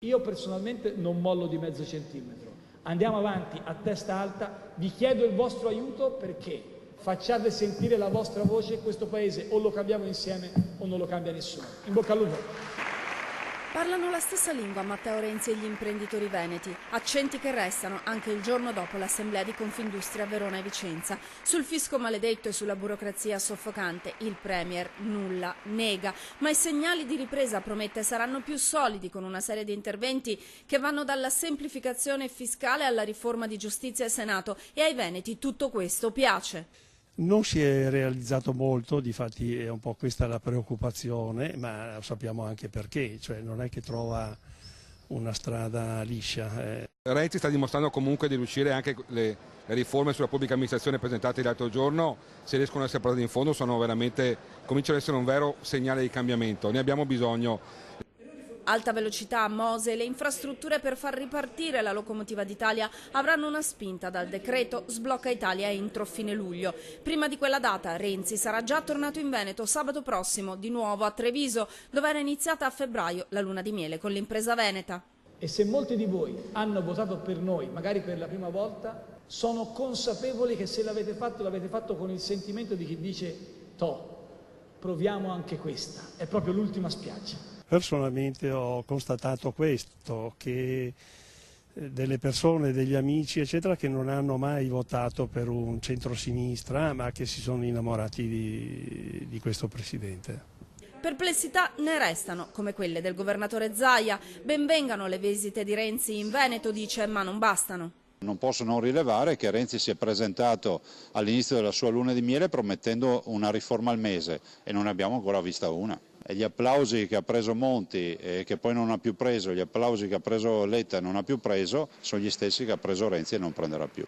Io personalmente non mollo di mezzo centimetro. Andiamo avanti a testa alta, vi chiedo il vostro aiuto perché facciate sentire la vostra voce, questo Paese o lo cambiamo insieme o non lo cambia nessuno. In bocca al lupo! Parlano la stessa lingua Matteo Renzi e gli imprenditori veneti, accenti che restano anche il giorno dopo l'assemblea di Confindustria a Verona e Vicenza. Sul fisco maledetto e sulla burocrazia soffocante il Premier nulla, nega, ma i segnali di ripresa, promette, saranno più solidi con una serie di interventi che vanno dalla semplificazione fiscale alla riforma di giustizia e Senato, e ai veneti tutto questo piace. Non si è realizzato molto, difatti è un po' questa la preoccupazione, ma sappiamo anche perché, cioè non è che trova una strada liscia. Renzi sta dimostrando comunque di riuscire anche le riforme sulla pubblica amministrazione presentate l'altro giorno, se riescono a essere portate in fondo, cominciano ad essere un vero segnale di cambiamento, ne abbiamo bisogno. Alta velocità, Mose, le infrastrutture per far ripartire la locomotiva d'Italia avranno una spinta dal decreto Sblocca Italia entro fine luglio. Prima di quella data Renzi sarà già tornato in Veneto sabato prossimo, di nuovo a Treviso, dove era iniziata a febbraio la luna di miele con l'impresa veneta. E se molti di voi hanno votato per noi, magari per la prima volta, sono consapevoli che se l'avete fatto con il sentimento di chi dice proviamo anche questa, è proprio l'ultima spiaggia. Personalmente ho constatato questo, che delle persone, degli amici eccetera, che non hanno mai votato per un centrosinistra ma che si sono innamorati di questo Presidente. Perplessità ne restano, come quelle del governatore Zaia. Benvengano le visite di Renzi in Veneto, dice, ma non bastano. Non posso non rilevare che Renzi si è presentato all'inizio della sua luna di miele promettendo una riforma al mese e non ne abbiamo ancora vista una. E gli applausi che ha preso Monti e che poi non ha più preso, gli applausi che ha preso Letta e non ha più preso, sono gli stessi che ha preso Renzi e non prenderà più.